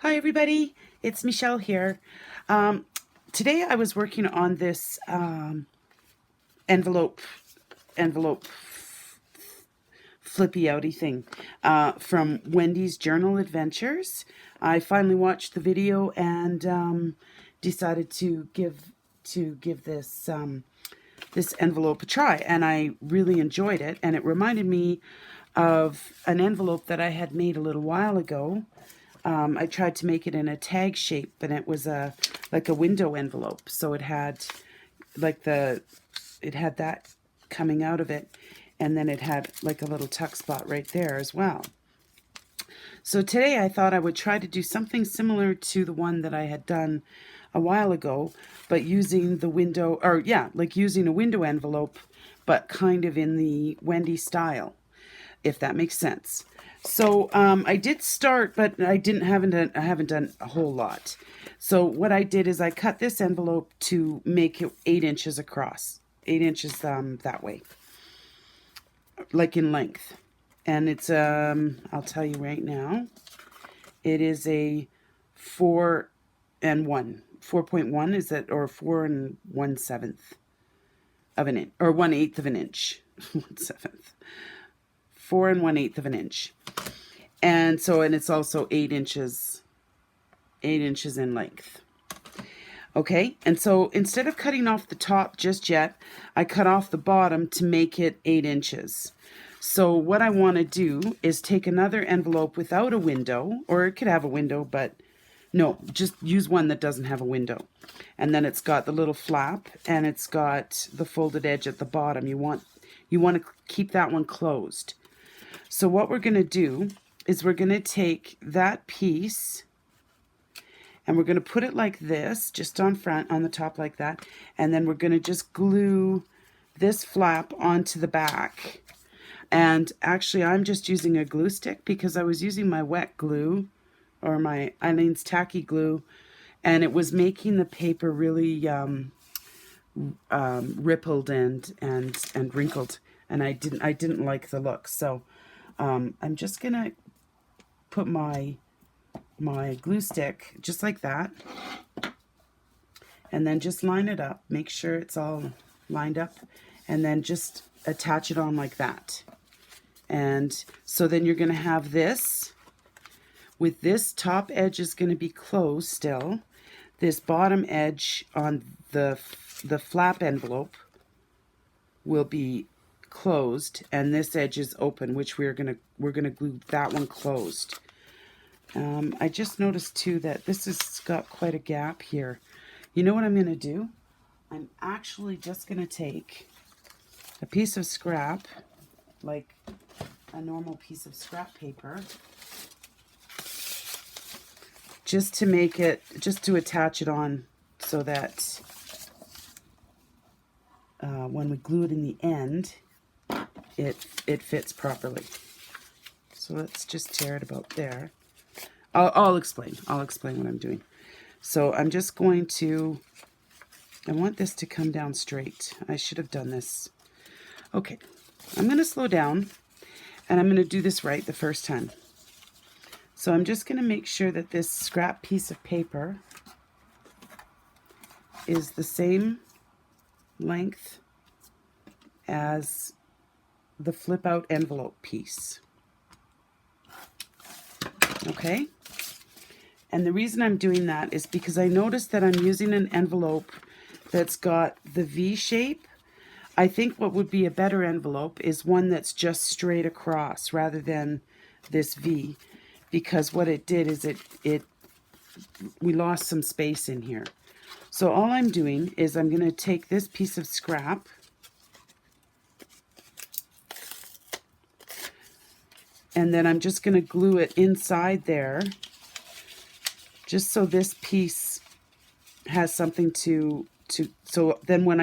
Hi everybody, it's Michelle here. Um, Today I was working on this envelope flippy outy thing from Wendy's Journal Adventures. I finally watched the video and decided to give this envelope a try, and I really enjoyed it. And it reminded me of an envelope that I had made a little while ago. I tried to make it in a tag shape, and it was like a window envelope. So it had that coming out of it, and then it had like a little tuck spot right there as well. So today I thought I would try to do something similar to the one that I had done a while ago, but using the window, or yeah, like using a window envelope, but kind of in the Wendy style, if that makes sense. So I did start, but I haven't done a whole lot. So what I did is I cut this envelope to make it 8 inches across, 8 inches that way, like in length. And it's I'll tell you right now, it is a 4 and 1, 4.1 is that, or 4 and 1/7 of an inch, or 1/8 of an inch, 1/7, 4 and 1/8 of an inch. And so, and it's also 8 inches, 8 inches in length. Okay, and so instead of cutting off the top just yet, I cut off the bottom to make it 8 inches. So what I want to do is take another envelope without a window, or it could have a window, but no, just use one that doesn't have a window. And then it's got the little flap, and it's got the folded edge at the bottom. You want to keep that one closed. So what we're going to do is we're going to take that piece and we're going to put it like this, just on front, on the top like that, and then we're going to just glue this flap onto the back. And actually I'm just using a glue stick because I was using my wet glue, or my Eileen's tacky glue, and it was making the paper really rippled and wrinkled, and I didn't like the look. So I'm just gonna put my glue stick just like that, and then just line it up, make sure it's all lined up, and then just attach it on like that. And so then you're going to have this, with this top edge is going to be closed still. This bottom edge on the flap envelope will be closed, and this edge is open, which we're gonna glue that one closed. I just noticed too that this has got quite a gap here. You know what I'm gonna do? I'm actually just gonna take a piece of scrap, like a normal piece of scrap paper, just to make it, just to attach it on, so that when we glue it in the end, it fits properly. So let's just tear it about there. I'll explain what I'm doing. So I'm just going to, I want this to come down straight. I should have done this. Okay, I'm going to slow down, and I'm going to do this right the first time. So I'm just going to make sure that this scrap piece of paper is the same length as the flip out envelope piece. Okay? And the reason I'm doing that is because I noticed that I'm using an envelope that's got the V shape. I think what would be a better envelope is one that's just straight across rather than this V, because what it did is we lost some space in here. So all I'm doing is I'm going to take this piece of scrap, and then I'm just going to glue it inside there, just so this piece has something to so then when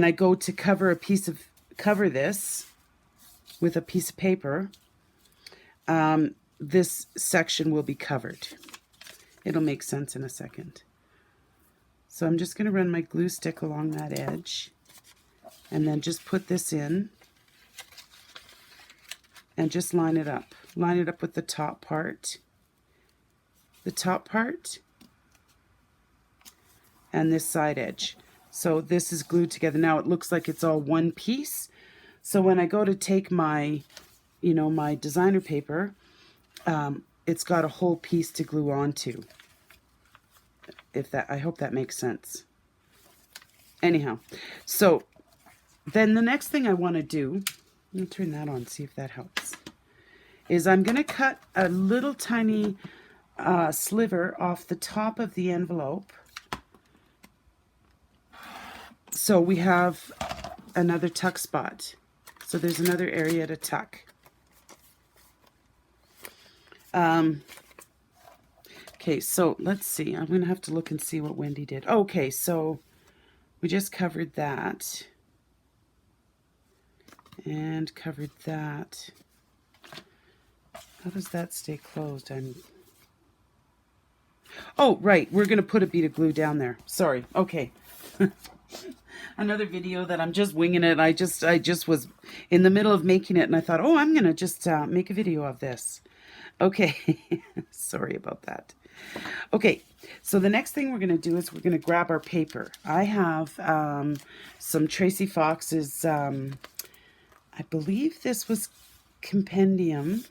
I go to cover this with a piece of paper, this section will be covered. It'll make sense in a second. So I'm just going to run my glue stick along that edge, and then just put this in and just line it up with the top part. the top part and this side edge. So this is glued together. Now it looks like it's all one piece. So when I go to take my, you know, my designer paper, it's got a whole piece to glue onto. I hope that makes sense. Anyhow, so then the next thing I want to do, let me turn that on, see if that helps, is I'm going to cut a little tiny sliver off the top of the envelope. So we have another tuck spot. So there's another area to tuck. Okay, so let's see. I'm going to have to look and see what Wendy did. Okay, so we just covered that. And covered that. How does that stay closed? Oh, right. We're going to put a bead of glue down there. Sorry. Okay. Another video that I'm just winging it. I just was in the middle of making it and I thought, oh, I'm going to just make a video of this. Okay. Sorry about that. Okay. So the next thing we're going to do is we're going to grab our paper. I have some Tracy Fox's, I believe this was Compendium.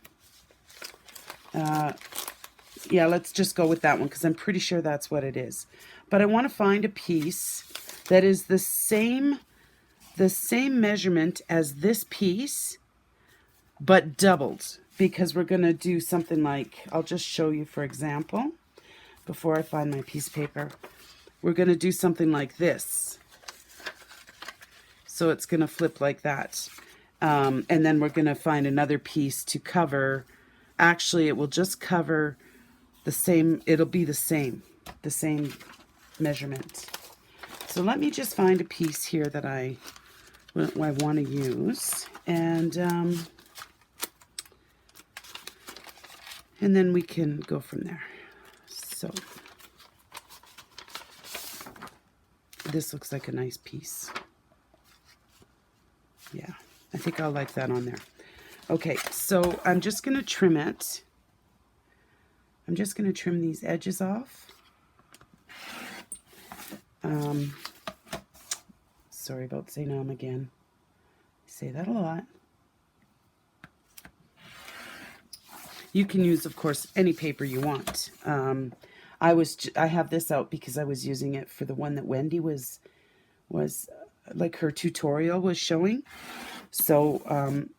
Yeah, let's just go with that one because I'm pretty sure that's what it is. But I want to find a piece that is the same measurement as this piece, but doubled, because we're going to do something like, I'll just show you, for example, before I find my piece of paper. We're going to do something like this. So it's going to flip like that. And then we're going to find another piece to cover. Actually, it will just cover the same, it'll be the same measurement. So let me just find a piece here that I want to use, and then we can go from there. So this looks like a nice piece. Yeah, I think I'll like that on there. Okay, so I'm just going to trim it. I'm just going to trim these edges off. Sorry about saying again. I say that a lot. You can use, of course, any paper you want. I have this out because I was using it for the one that Wendy was like her tutorial was showing. So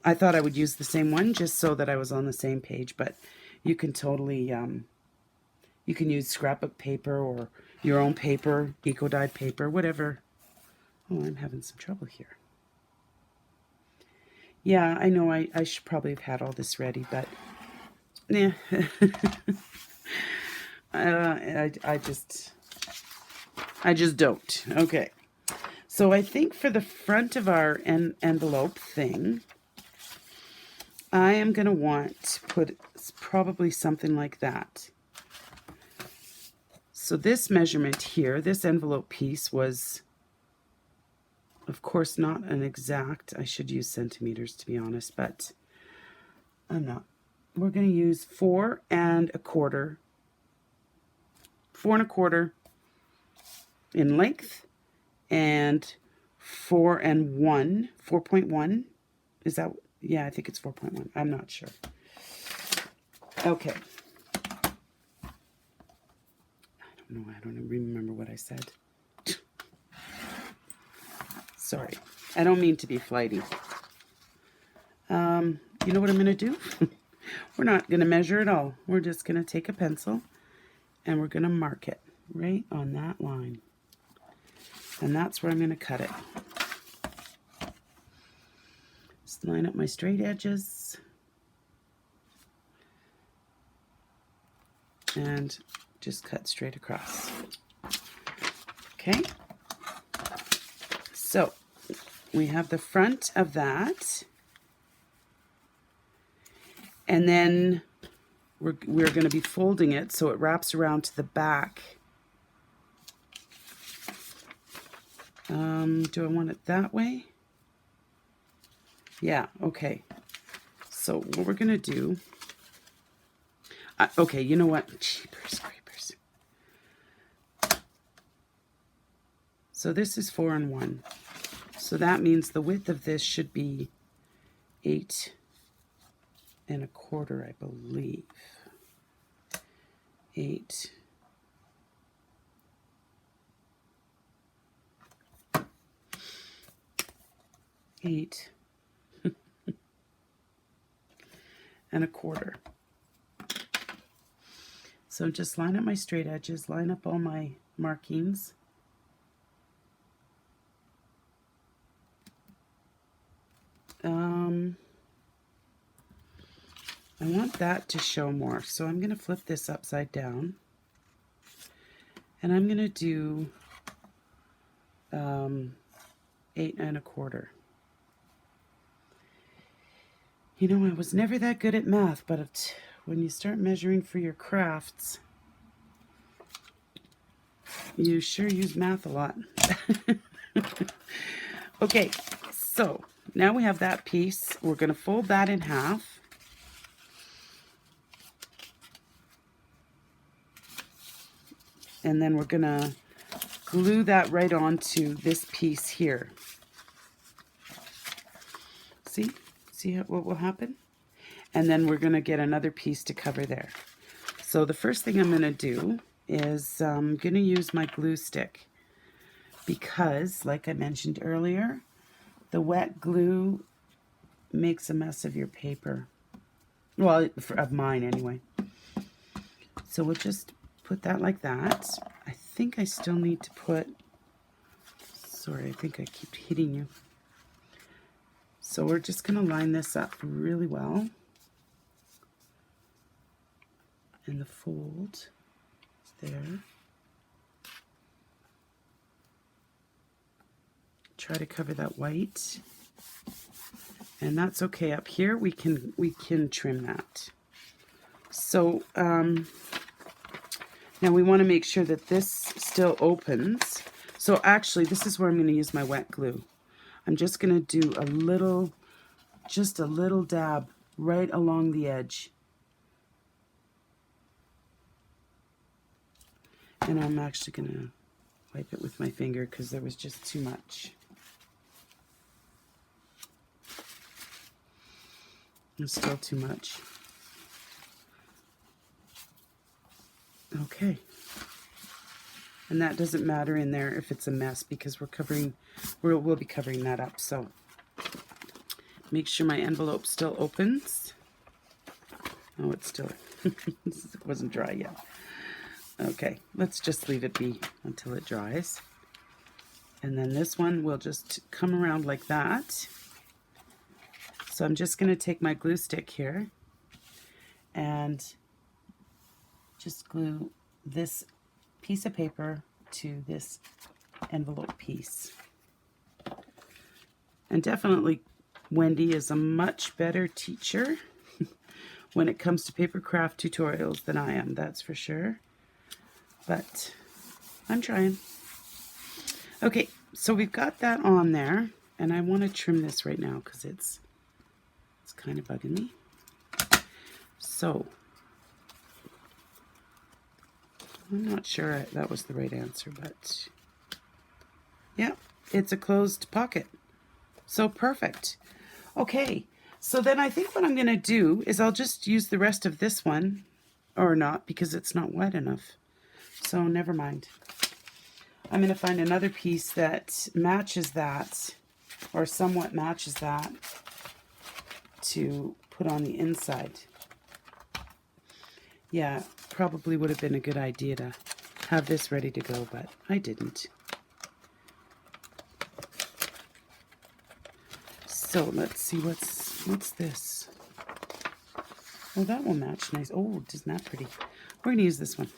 I thought I would use the same one just so that I was on the same page. But you can totally you can use scrapbook paper or your own paper, eco-dyed paper, whatever. Oh, I'm having some trouble here. Yeah, I know I should probably have had all this ready, but yeah. I just don't. Okay. So I think for the front of our envelope thing, I am going to want to put probably something like that. So this measurement here, this envelope piece was, of course, not an exact. I should use centimeters to be honest, but I'm not. We're going to use 4 1/4. 4 1/4 in length and 4 1, 4.1. Is that, yeah, I think it's 4.1. I'm not sure. Okay. I don't remember what I said. Sorry. I don't mean to be flighty. You know what I'm going to do? We're not going to measure at all. We're just going to take a pencil and we're going to mark it right on that line. And that's where I'm going to cut it. Just line up my straight edges. And just cut straight across. Okay. So we have the front of that. And then we're going to be folding it so it wraps around to the back. Do I want it that way? Yeah, okay. So what we're going to do, Okay, you know what? Jeepers creepers. So this is 4 and 1. So that means the width of this should be 8 1/4, I believe. 8. Eight and 1/4. So just line up my straight edges, line up all my markings. I want that to show more, so I'm going to flip this upside down, and I'm going to do 8 1/4. You know, I was never that good at math, but when you start measuring for your crafts, you sure use math a lot. Okay, so now we have that piece. We're going to fold that in half. And then we're going to glue that right onto this piece here. See what will happen? And then we're going to get another piece to cover there. So the first thing I'm going to do is I'm going to use my glue stick, because, like I mentioned earlier, the wet glue makes a mess of your paper. Well, of mine anyway. So we'll just put that like that. I think I still need to put, sorry, I think I keep hitting you. So we're just going to line this up really well. And the fold is there. Try to cover that white. And that's okay. Up here we can trim that. So now we want to make sure that this still opens. So actually, this is where I'm going to use my wet glue. I'm just going to do just a little dab right along the edge. And I'm actually going to wipe it with my finger because there was just too much. There's still too much. Okay. And that doesn't matter in there if it's a mess, because we'll be covering that up. So make sure my envelope still opens. Oh, it's still, it wasn't dry yet. Okay, let's just leave it be until it dries. And then this one will just come around like that. So I'm just going to take my glue stick here and just glue this piece of paper to this envelope piece. And definitely Wendy is a much better teacher when it comes to paper craft tutorials than I am, that's for sure. But I'm trying. Okay, so we've got that on there, and I want to trim this right now because it's kind of bugging me. So I'm not sure that was the right answer, but yeah, it's a closed pocket. So perfect. Okay, so then I think what I'm going to do is I'll just use the rest of this one, or not, because it's not wide enough. So never mind. I'm going to find another piece that matches that, or somewhat matches that, to put on the inside. Yeah, probably would have been a good idea to have this ready to go, but I didn't. So let's see, what's this? Oh, that will match nice. Oh, isn't that pretty? We're going to use this one.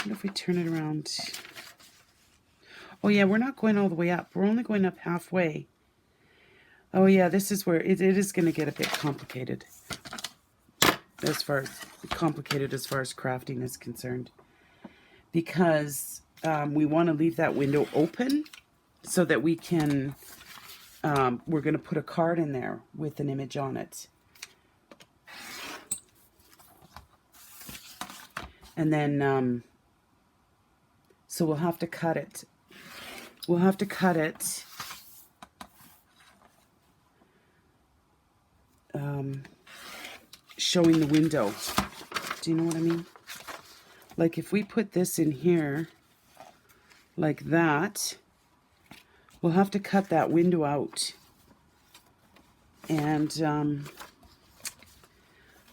What if we turn it around? Oh yeah, we're not going all the way up. We're only going up halfway. Oh yeah, this is where it is going to get a bit complicated. As far as crafting is concerned. Because we want to leave that window open so that we can we're going to put a card in there with an image on it. And then, so we'll have to cut it. We'll have to cut it showing the window. Do you know what I mean? Like if we put this in here like that, we'll have to cut that window out. And,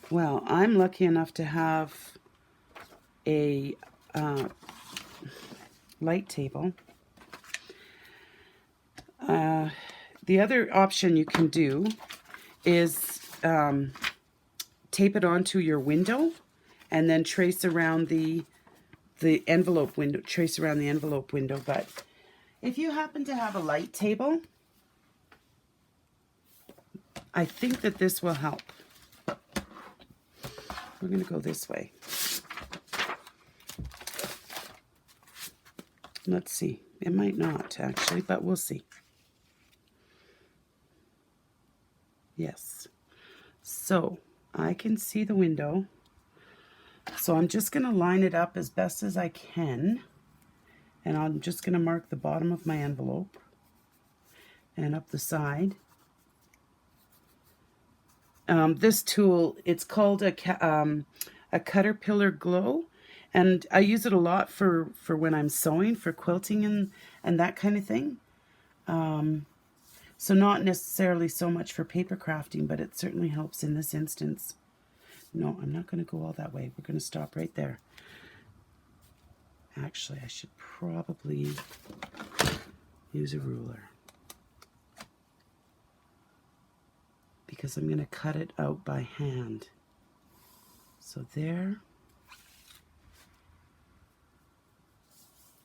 well, I'm lucky enough to have a light table. The other option you can do is tape it onto your window and then trace around the envelope window, trace around the envelope window. But if you happen to have a light table, I think that this will help. We're going to go this way. Let's see. It might not actually, but we'll see. Yes. So I can see the window. So I'm just going to line it up as best as I can. And I'm just going to mark the bottom of my envelope and up the side. This tool, it's called a Caterpillar Glow. And I use it a lot for when I'm sewing, for quilting and that kind of thing. So not necessarily so much for paper crafting, but it certainly helps in this instance. No, I'm not going to go all that way. We're going to stop right there. Actually, I should probably use a ruler, because I'm going to cut it out by hand. So there.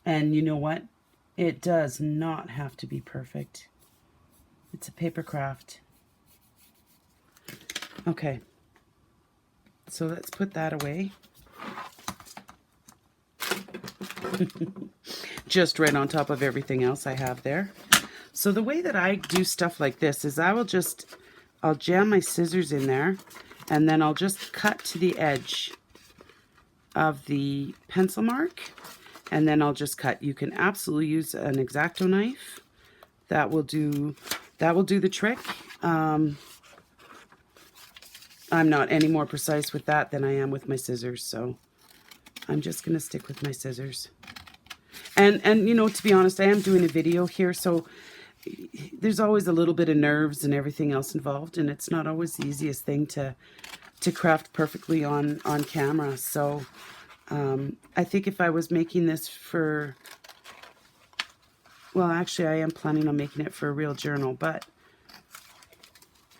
And you know what? It does not have to be perfect. It's a paper craft. Okay. So let's put that away. Just right on top of everything else I have there. So the way that I do stuff like this is I'll jam my scissors in there, and then I'll just cut to the edge of the pencil mark, and then I'll just cut. You can absolutely use an X-Acto knife. That will do the trick. I'm not any more precise with that than I am with my scissors, so I'm just going to stick with my scissors. And you know, to be honest, I am doing a video here, so there's always a little bit of nerves and everything else involved, and it's not always the easiest thing to craft perfectly on camera. So I think if I was making this for, well, actually I am planning on making it for a real journal, but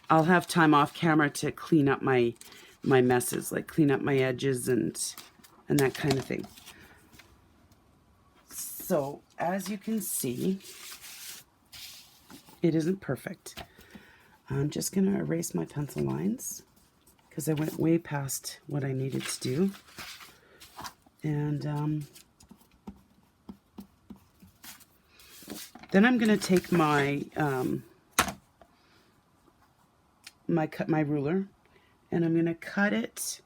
I'll have time off camera to clean up my messes, like clean up my edges and that kind of thing. So as you can see, it isn't perfect. I'm just going to erase my pencil lines because I went way past what I needed to do. And then I'm going to take my my ruler, and I'm going to cut it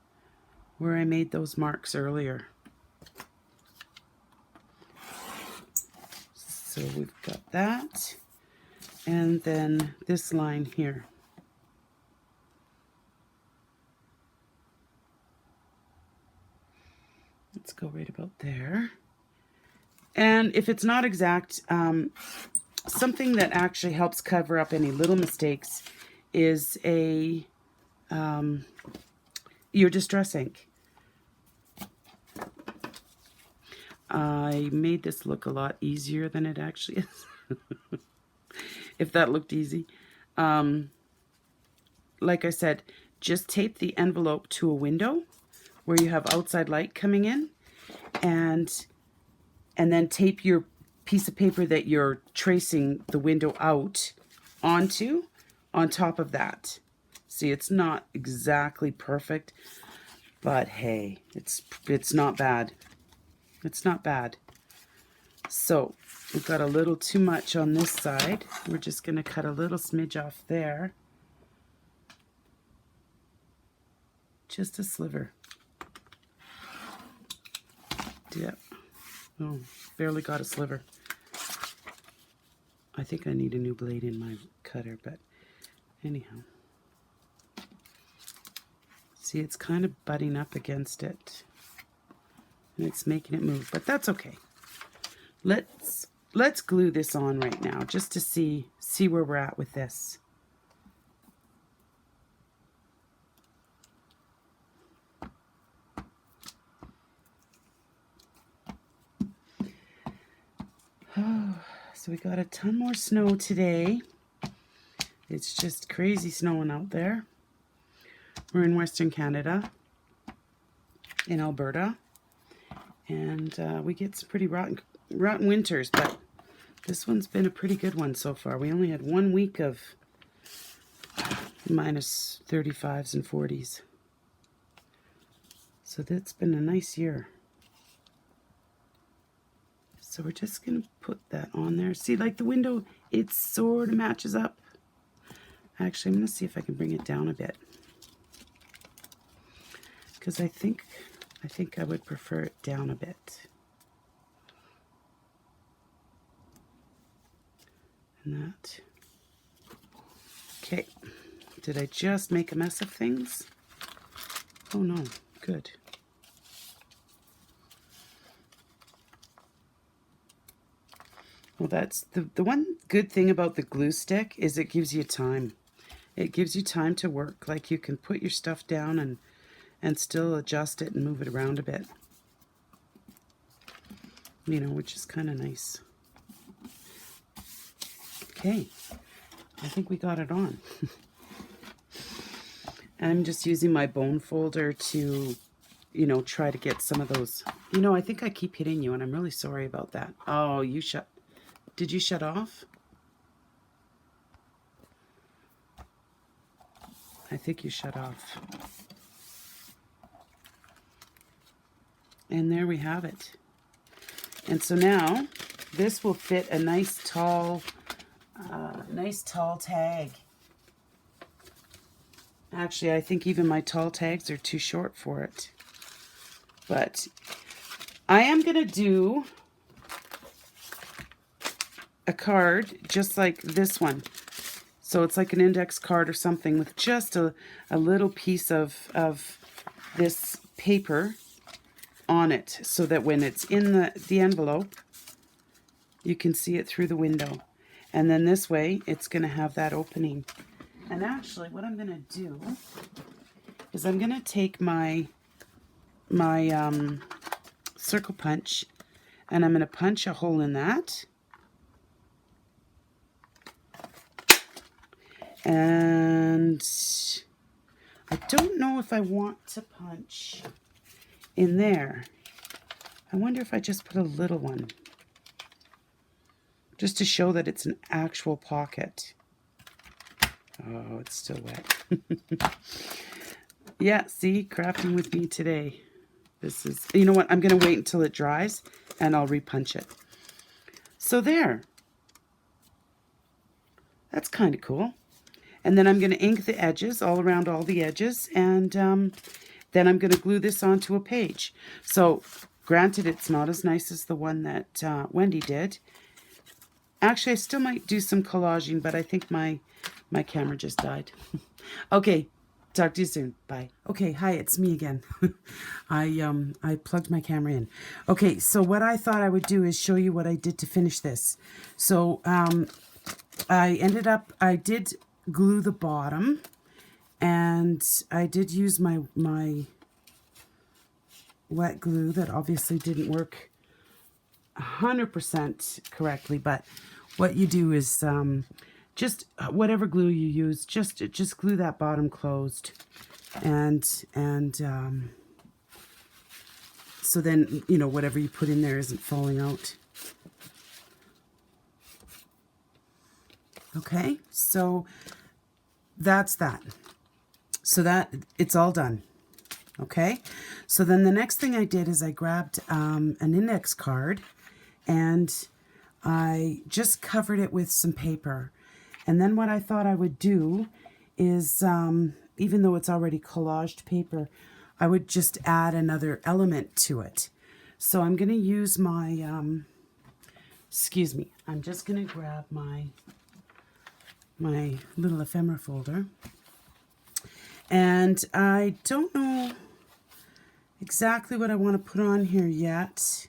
where I made those marks earlier. So we've got that, and then this line here. Let's go right about there. And if it's not exact, something that actually helps cover up any little mistakes is your distress ink. I made this look a lot easier than it actually is. If that looked easy. Like I said, just tape the envelope to a window where you have outside light coming in, and then tape your piece of paper that you're tracing the window out onto on top of that. See, it's not exactly perfect, but hey, it's not bad. It's not bad. So we've got a little too much on this side. We're just going to cut a little smidge off there. Just a sliver. Yep. Oh, barely got a sliver. I think I need a new blade in my cutter, but anyhow. See, it's kind of butting up against it. And it's making it move, but that's okay. Let's glue this on right now just to see where we're at with this. Oh, so we got a ton more snow today. It's just crazy snowing out there. We're in Western Canada, in Alberta, and we get some pretty rotten winters, but this one's been a pretty good one so far. We only had 1 week of minus 35s and 40s. So that's been a nice year. So we're just going to put that on there. See, like the window, it sort of matches up. Actually, I'm going to see if I can bring it down a bit. Because I think I would prefer it down a bit. And that. Okay. Did I just make a mess of things? Oh no, good. Well, that's the one good thing about the glue stick is it gives you time. It gives you time to work. Like you can put your stuff down and still adjust it and move it around a bit. You know, which is kind of nice. Okay, I think we got it on. I'm just using my bone folder to, you know, try to get some of those. You know, I think I keep hitting you, and I'm really sorry about that. Oh, you shut. Did you shut off? I think you shut off. And there we have it. And so now this will fit a nice tall tag. Actually, I think even my tall tags are too short for it. But I am going to do a card just like this one. So it's like an index card or something with just a little piece of this paper on it so that when it's in the envelope, you can see it through the window. And then this way, it's going to have that opening. And actually, what I'm going to do is I'm going to take my circle punch and I'm going to punch a hole in that. And I don't know if I want to punch in there. I wonder if I just put a little one. Just to show that it's an actual pocket. Oh, it's still wet. Yeah, see? Crafting with me today. This is, you know what? I'm going to wait until it dries and I'll repunch it. So there. That's kind of cool. And then I'm going to ink the edges, all around all the edges, and then I'm going to glue this onto a page. So, granted, it's not as nice as the one that Wendy did. Actually, I still might do some collaging, but I think my camera just died. Okay, talk to you soon. Bye. Okay, hi, it's me again. I plugged my camera in. Okay, so what I thought I would do is show you what I did to finish this. So, I did glue the bottom, and I did use my wet glue that obviously didn't work 100% correctly, but what you do is just whatever glue you use, just glue that bottom closed, and so then, you know, whatever you put in there isn't falling out. Okay, so that's that. So that, it's all done. Okay, so then the next thing I did is I grabbed an index card, and I just covered it with some paper. And then what I thought I would do is, even though it's already collaged paper, I would just add another element to it. So I'm going to use my, excuse me, I'm just going to grab my little ephemera folder. And I don't know exactly what I want to put on here yet.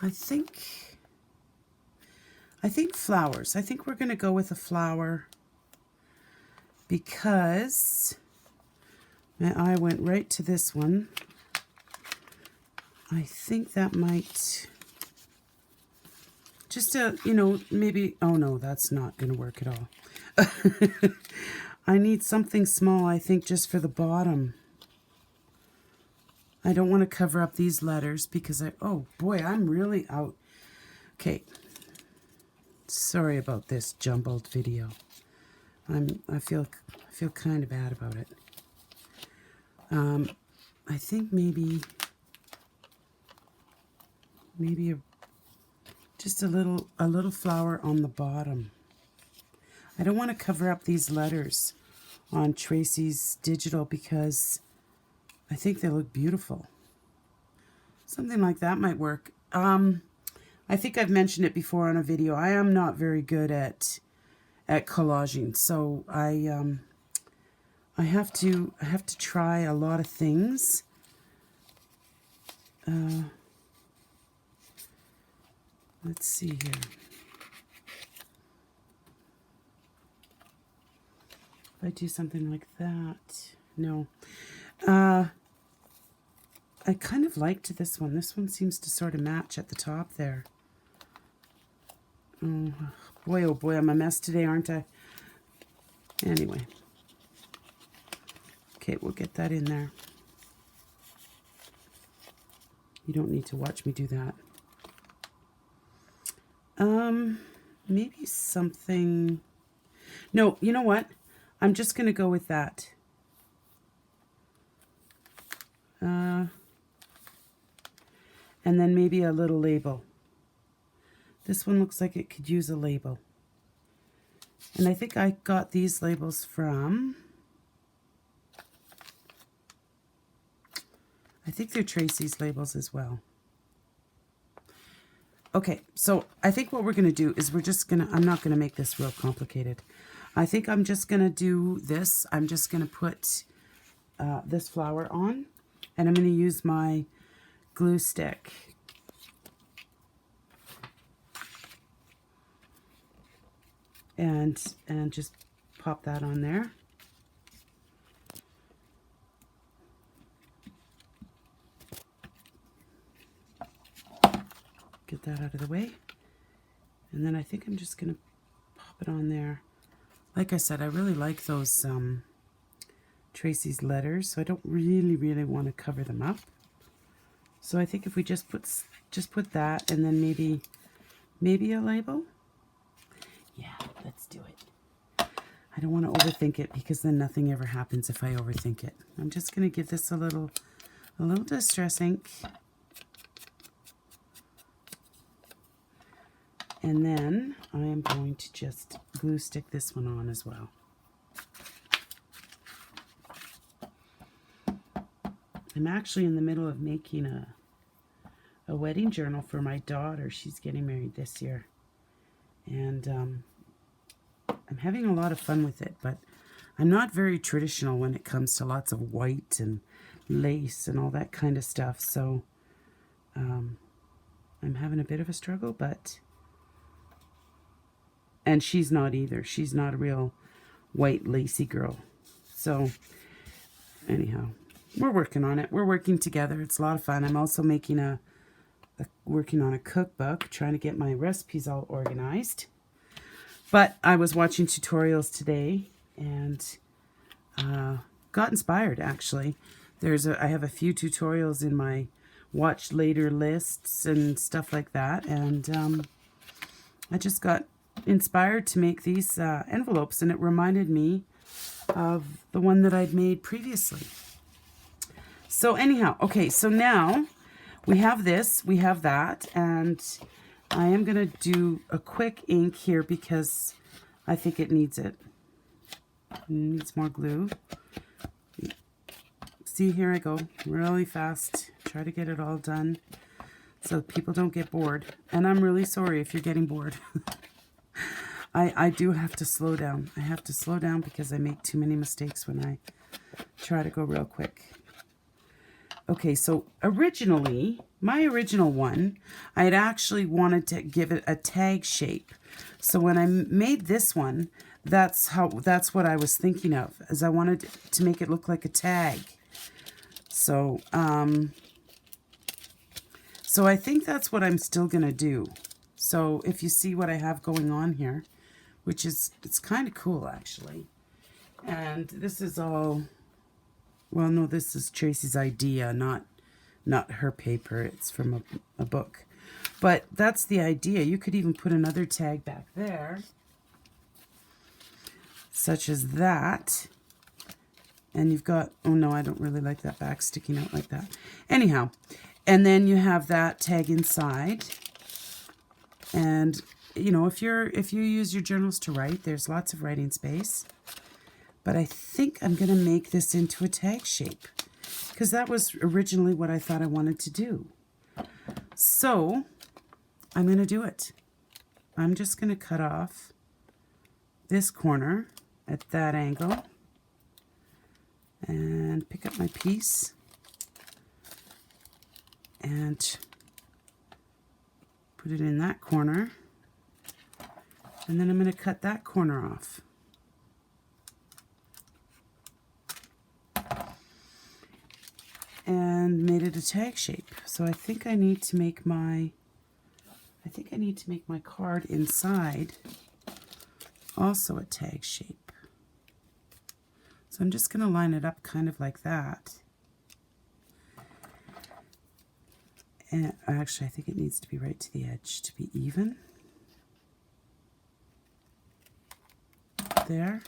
I think flowers. I think we're going to go with a flower because my eye went right to this one. I think that might just maybe, oh no, that's not going to work at all. I need something small, I think, just for the bottom. I don't want to cover up these letters because oh boy, I'm really out. Okay. Sorry about this jumbled video. I feel kind of bad about it. I think maybe just a little flower on the bottom. I don't want to cover up these letters on Tracy's digital because I think they look beautiful. Something like that might work. I think I've mentioned it before on a video. I am not very good at collaging, so I have to try a lot of things. Let's see here. If I do something like that, no. I kind of liked this one. This one seems to sort of match at the top there. Oh boy, I'm a mess today, aren't I? Anyway. Okay, we'll get that in there. You don't need to watch me do that. Maybe something... No, you know what? I'm just going to go with that. And then maybe a little label. This one looks like it could use a label. And I think I got these labels from... I think they're Tracy's labels as well. Okay, so I think what we're going to do is I'm not going to make this real complicated. I think I'm just going to do this. I'm just going to put this flower on, and I'm going to use my glue stick. And just pop that on there. Get that out of the way. And then I think I'm just going to pop it on there. Like I said, I really like those Tracy's letters, so I don't really want to cover them up. So I think if we just put that, and then maybe a label. Yeah, let's do it. I don't want to overthink it because then nothing ever happens if I overthink it. I'm just going to give this a little distress ink. And then I am going to just glue stick this one on as well. I'm actually in the middle of making a wedding journal for my daughter. She's getting married this year. And I'm having a lot of fun with it, but I'm not very traditional when it comes to lots of white and lace and all that kind of stuff. So I'm having a bit of a struggle, but... And she's not either. She's not a real white lacy girl. So anyhow, we're working on it. We're working together. It's a lot of fun. I'm also making working on a cookbook, trying to get my recipes all organized. But I was watching tutorials today and got inspired, actually. I have a few tutorials in my watch later lists and stuff like that. And I just got inspired to make these envelopes, and it reminded me of the one that I'd made previously. So anyhow, okay, so now we have this, we have that, and I am going to do a quick ink here because I think it needs it. It needs more glue. See, here I go, really fast. Try to get it all done so people don't get bored. And I'm really sorry if you're getting bored. I do have to slow down. I have to slow down because I make too many mistakes when I try to go real quick. Okay, so originally, my original one, I had actually wanted to give it a tag shape. So when I made this one, that's what I was thinking of, as I wanted to make it look like a tag. So, so I think that's what I'm still gonna do. So if you see what I have going on here, which is, it's kind of cool actually. And this is all, well, no, this is Tracy's idea, not her paper. It's from a book. But that's the idea. You could even put another tag back there, such as that. And you've got, oh no, I don't really like that back sticking out like that. Anyhow, and then you have that tag inside. And you know, if you use your journals to write, there's lots of writing space. But I think I'm going to make this into a tag shape because that was originally what I thought I wanted to do. So I'm going to do it. I'm just going to cut off this corner at that angle and pick up my piece and put it in that corner. And then I'm going to cut that corner off. And made it a tag shape. So I think I need to make my card inside also a tag shape. So I'm just going to line it up kind of like that. And actually I think it needs to be right to the edge to be even. There.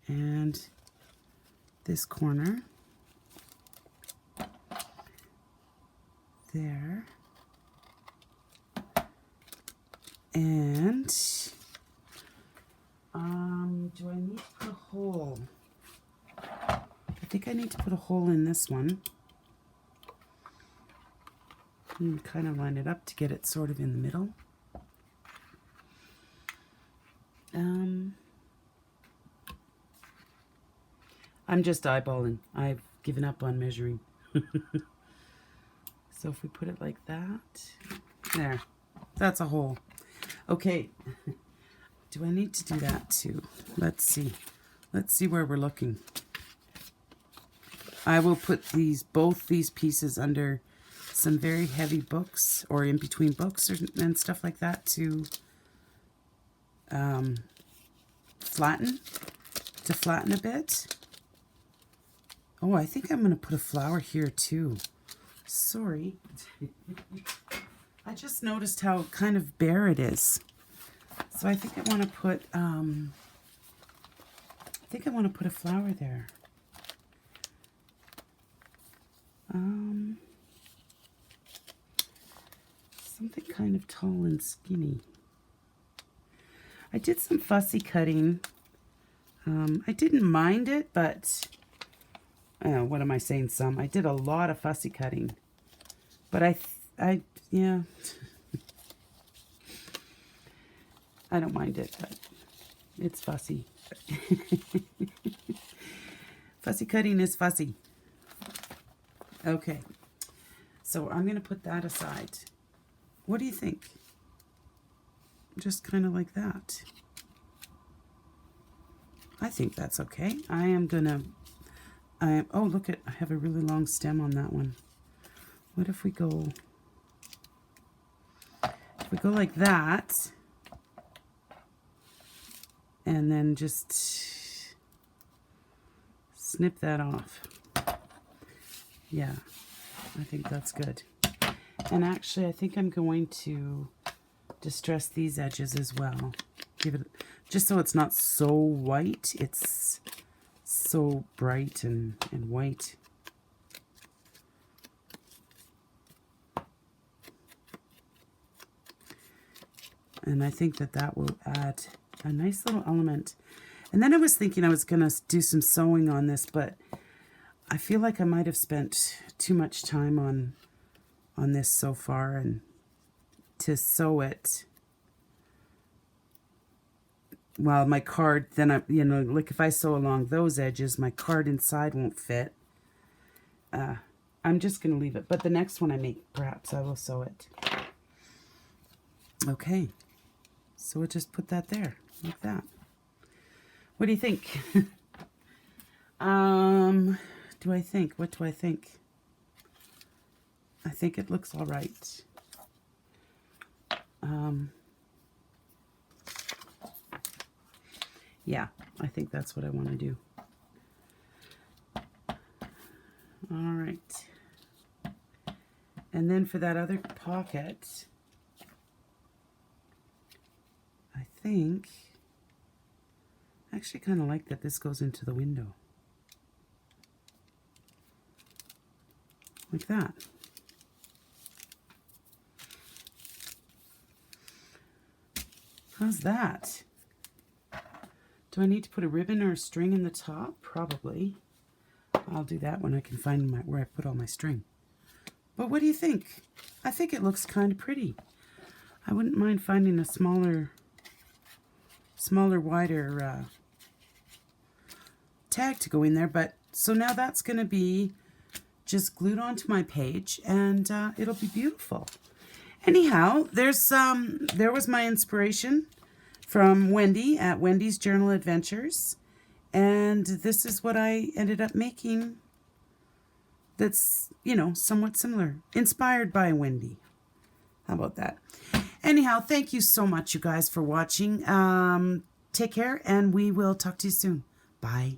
And this corner. There. And do I need to put a hole? I think I need to put a hole in this one. And kind of line it up to get it sort of in the middle. I'm just eyeballing. I've given up on measuring. So if we put it like that, there, that's a hole. Okay, do I need to do that too? Let's see. Let's see where we're looking. I will put both these pieces under some very heavy books or in between books and stuff like that to flatten a bit. Oh, I think I'm going to put a flower here too. Sorry. I just noticed how kind of bare it is. So I think I want to put a flower there. Something kind of tall and skinny. I did some fussy cutting. I didn't mind it, but what am I saying? I did a lot of fussy cutting, but yeah, I don't mind it, but it's fussy. Fussy cutting is fussy. Okay, so I'm going to put that aside. What do you think? Just kind of like that. I think that's okay. Oh, look I have a really long stem on that one. What if we go like that, and then just snip that off. Yeah, I think that's good. And actually, I think I'm going to distress these edges as well. Give it, just so it's not so white, it's so bright and white. And I think that that will add a nice little element. And then I was thinking I was going to do some sewing on this, but I feel like I might have spent too much time on this so far, and to sew it, well, my card, then I, you know, like if I sew along those edges, my card inside won't fit. I'm just going to leave it, but the next one I make, perhaps I will sew it. Okay, so we'll just put that there, like that. What do you think? Do I think? What do I think? I think it looks all right. Yeah, I think that's what I want to do. All right. And then for that other pocket, I think, I actually kind of like that this goes into the window. Like that. How's that? Do I need to put a ribbon or a string in the top? Probably. I'll do that when I can find where I put all my string. But what do you think? I think it looks kind of pretty. I wouldn't mind finding a smaller, wider tag to go in there. But so now that's going to be just glued onto my page, and it'll be beautiful. Anyhow, there was my inspiration from Wendy at Wendy's Journal Adventures. And this is what I ended up making that's, you know, somewhat similar. Inspired by Wendy. How about that? Anyhow, thank you so much, you guys, for watching. Take care, and we will talk to you soon. Bye.